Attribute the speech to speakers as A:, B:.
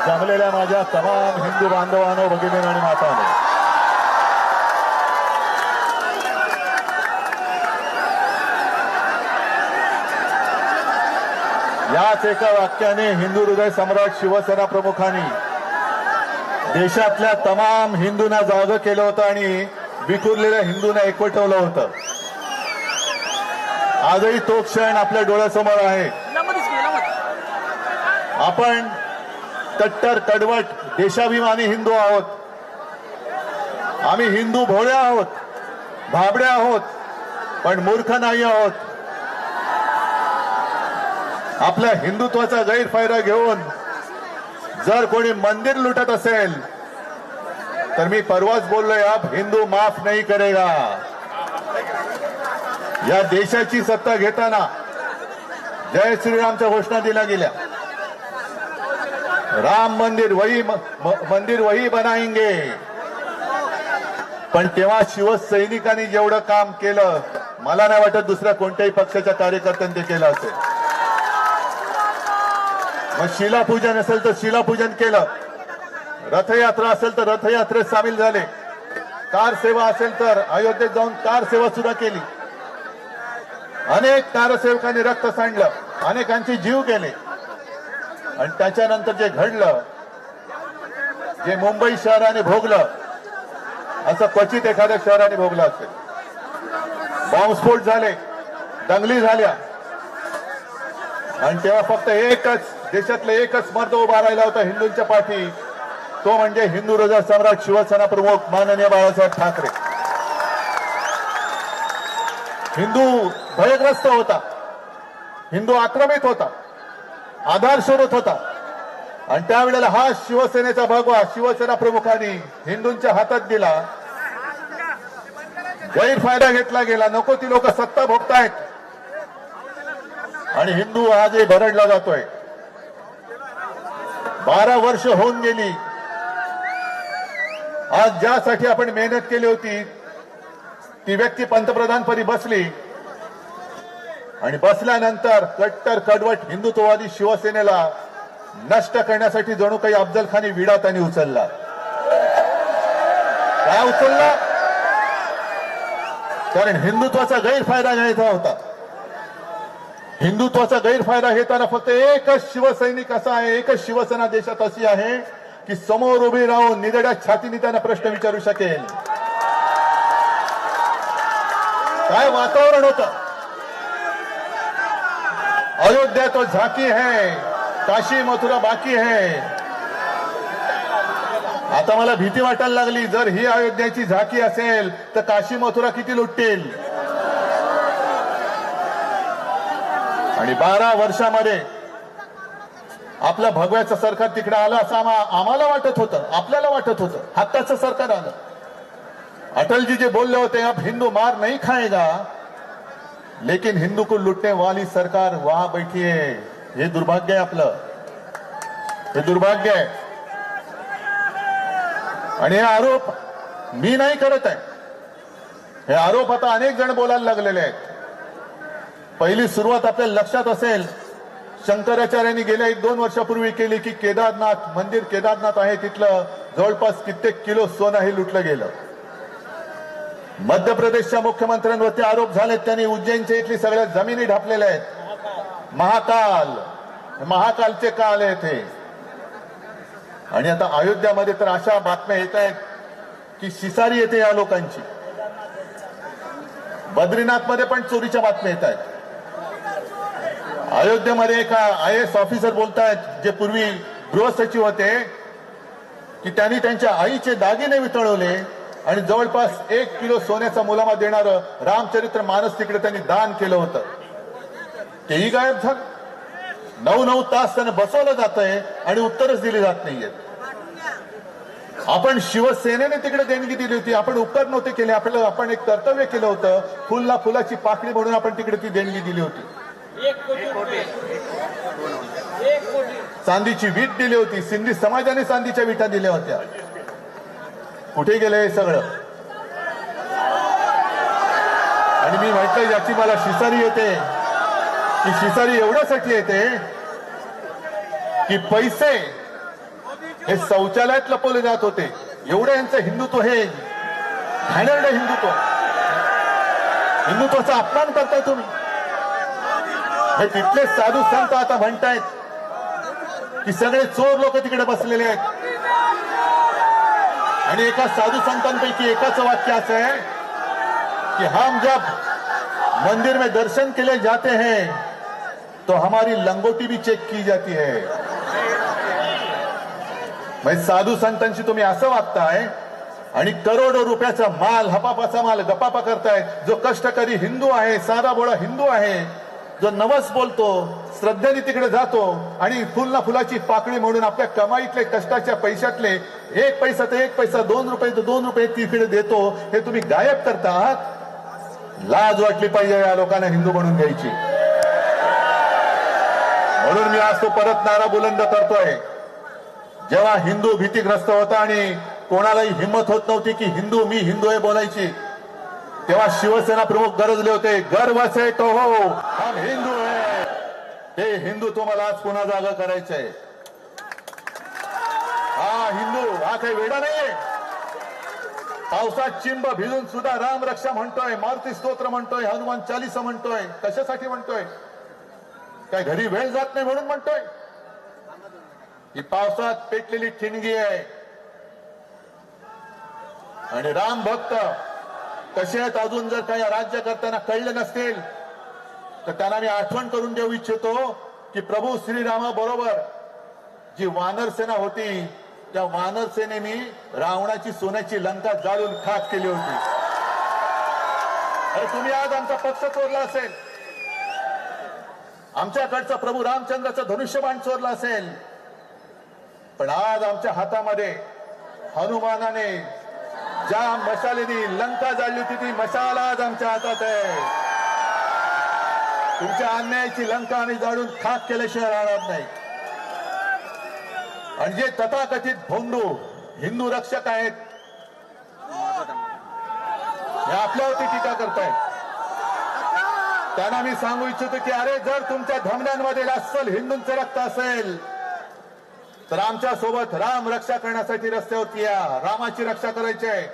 A: जमलेल्या माझ्या तमाम हिंदू बांधवांनो, भगिनी आणि मातांनो, याच एका वाक्याने हिंदू हृदय सम्राट शिवसेना प्रमुखांनी देशातल्या तमाम हिंदूंना जागं केलं होतं आणि विखुरलेल्या हिंदूंना एकवटवलं होतं. आजही तो क्षण आपल्या डोळ्यासमोर आहे. आपण कट्टर कडवट देशाभिमानी हिंदू आहोत. आम्ही हिंदू भोळे आहोत, भाबडे आहोत, पण मूर्ख नाही आहोत. आपल्या हिंदुत्वाचा गैरफायदा घेऊन जर कोणी मंदिर लुटत असेल तर मी परवाच बोललोय, अब हिंदू माफ नहीं करेगा. या देशाची सत्ता घेताना जय श्रीरामच्या घोषणा दिल्या गेल्या. राम मंदिर वही बनाएंगे. पण तेव्हा शिवसैनिकांनी जेवढं काम केलं मला नाही वाटत दुसऱ्या कोणत्याही पक्षाच्या कार्यकर्त्यांनी ते केलं असेल. मग शिलापूजन असेल तर शिलापूजन केलं, रथयात्रा असेल तर रथयात्रेत सामील झाले, कार सेवा असेल तर अयोध्येत जाऊन कार सेवा सुद्धा केली. अनेक कारसेवकांनी रक्त सांडलं, अनेकांचे जीव गेले. आणि त्याच्यानंतर जे घडलं, जे मुंबई शहराने भोगलं, असं क्वचित एखाद्या शहराने भोगलं असेल. बॉम्बस्फोट झाले, दंगली झाल्या, आणि तेव्हा फक्त एकच देशातलं एकच मर्द उभा राहिला होता हिंदूंच्या पाठी, तो म्हणजे हिंदू हृदय सम्राट शिवसेना प्रमुख माननीय बाळासाहेब ठाकरे. हिंदू भयग्रस्त होता, हिंदू आक्रमित होता, आधार शोधत होता. आणि त्यावेळेला हा शिवसेनेचा भगवा शिवसेना प्रमुखांनी हिंदूंच्या हातात दिला. गैरफायदा घेतला गेला. नको ती लोक सत्ता भोगतायत आणि हिंदू आजही भरडला जातोय. 12 वर्ष होऊन गेली. आज ज्यासाठी आपण मेहनत केली होती ती व्यक्ती पंतप्रधानपदी बसली आणि बसल्यानंतर कट्टर कडवट हिंदुत्ववादी शिवसेनेला नष्ट करण्यासाठी जणू काही अफजल खानी विडा त्यांनी उचलला. काय उचलला? कारण हिंदुत्वाचा गैरफायदा घ्यायचा होता. हिंदुत्वाचा गैरफायदा घेताना फक्त एकच शिवसैनिक असा आहे, एकच शिवसेना देशात अशी आहे की समोर उभी राहून निधड्या छातीने त्यांना प्रश्न विचारू शकेल. काय वातावरण होतं? अयोध्या तो झाकी है, काशी मथुरा बाकी है. आता मला भीती वाटायला लागली, जर ही अयोध्याची झाकी असेल तर काशी मथुरा किती लुटतील. आणि 12 वर्षामध्ये आपलं भगव्याचं सरकार तिकडे आलं असं आम्हाला वाटत होतं, आपल्याला वाटत होतं. हक्काचं सरकार आलं. अटलजी जे बोलले होते, अब हिंदू मार नहीं खाएगा लेकिन हिंदू को लुटने वाली सरकार वहां बैठी है. हे दुर्भाग्य आहे आपलं, हे दुर्भाग्य आहे. आणि हे आरोप मी नाही करत आहे, हे आरोप आता अनेक जण बोलायला लागलेले आहेत. पहिली सुरुवात आपल्याला लक्षात असेल, शंकराचार्यांनी गेल्या 1-2 वर्षापूर्वी केली की केदारनाथ मंदिर, केदारनाथ आहे तिथलं जवळपास कित्येक किलो सोनं हे लुटलं गेलं. मध्य प्रदेशच्या मुख्यमंत्र्यांवरती आरोप झालेत, त्यांनी उज्जैनच्या इथली सगळ्या जमिनी ढापलेल्या आहेत. महाकालचे काल आहेत हे. आणि आता अयोध्यामध्ये तर अशा बातम्या येत आहेत की शिसारी येते या लोकांची. बद्रीनाथमध्ये पण चोरीच्या बातम्या येत आहेत. अयोध्येमध्ये एका IAS ऑफिसर बोलतायत, जे पूर्वी गृहसचिव होते, की त्यांनी त्यांच्या आईचे दागिने वितळवले आणि जवळपास 1 किलो सोन्याचा मुलामा देणारं रामचरित्र मानस तिकडे त्यांनी दान केलं होतं. तेही गायब झालं. 9-9 तास त्यांना बसवलं जात आहे आणि उत्तरच दिली जात नाहीये. आपण शिवसेनेने तिकडे देणगी दिली होती, आपण उपकार नव्हते केले. आपण एक कर्तव्य केलं होतं, फुलला फुलाची पाकळी म्हणून आपण तिकडे ती देणगी दिली होती.
B: 1 कोटी.
A: चांदीची वीट दिली होती. सिंधी समाजाने चांदीच्या विटा दिल्या होत्या. कुठे गेलं हे सगळं? आणि मी म्हटलं याची मला शिसारी येते, की शिसारी एवढ्यासाठी येते की पैसे हे शौचालयात लपवले जात होते. एवढं यांचं हिंदुत्व हे घाणेरडं हिंदुत्व, हिंदुत्वाचा अपमान करताय तुम्ही. हे तिथले साधू संत आता म्हणतायत की सगळे चोर लोक तिकडे बसलेले आहेत. आणि एका साधू संतांपैकी एकाचं वाक्य असं आहे कि हम जब मंदिर में दर्शन के लिए जाते हैं तो हमारी लंगोटी भी चेक की जाती है. म्हणजे साधू संतांशी तुम्ही असं वागताय आणि करोडो रुपयाचा माल, हपापाचा माल गपापा करताय. जो कष्टकरी हिंदू आहे, साधा भोळा हिंदू आहे, जो नवस बोलतो, श्रद्धेने तिकडे जातो आणि फुल ना फुलाची पाकळी म्हणून आपल्या कमाईतले कष्टाच्या पैशातले एक पैसा तर एक पैसा, 2 रुपये तर 2 रुपये तिकडे देतो, हे तुम्ही गायब करता आहात. लाज वाटली पाहिजे या लोकांना हिंदू म्हणून घ्यायची. म्हणून मी आज तो परत नारा बुलंद करतोय. जेव्हा हिंदू भीतीग्रस्त होता आणि कोणालाही हिंमत होत नव्हती की हिंदू, मी हिंदू आहे बोलायची, तेव्हा शिवसेना प्रमुख गरजले होते, गर्व से तो हो हम हिंदू है. हे हिंदू तुम्हाला आज पुन्हा जागा करायचंय. हा हिंदू हा काही वेडा नाहीये. पावसात चिंब भिजून सुद्धा राम रक्षा म्हणतोय, मारुती स्तोत्र म्हणतोय, हनुमान चालीसा म्हणतोय. कशासाठी म्हणतोय? काय घरी वेळ जात नाही म्हणून म्हणतोय? ही पावसात पेटलेली ठिणगी आहे. आणि राम भक्त कसे आहेत अजून जर काही राज्य करताना कळले नसतील तर त्यांना मी आठवण करून देऊ इच्छितो की प्रभू श्रीरामाबरोबर जी वानर सेना होती, त्या वानर सेनेने रावणाची सोन्याची लंका जाळून खाक केली होती. अरे तुम्ही आज आमचा पक्ष चोरला असेल, आमच्याकडचा प्रभू रामचंद्राचा धनुष्यबाण चोरला असेल, पण आज आमच्या हातामध्ये हनुमानाने ज्या मशालेनी लंका जाळली होती ती मशाल आज आमच्या हातात आहे. तुमच्या अन्यायाची लंका आम्ही जाळून खाक केल्याशिवाय राहणार नाही. आणि जे तथाकथित भोंदू हिंदू रक्षक आहेत हे आपल्यावरती टीका करतायत. त्यांना मी सांगू इच्छितो की अरे जर तुमच्या धमन्यांमध्ये अस्सल हिंदूंचं रक्त असेल तर आमच्या सोबत राम रक्षा करण्यासाठी रस्त्यावरती या. रामाची रक्षा करायची आहे.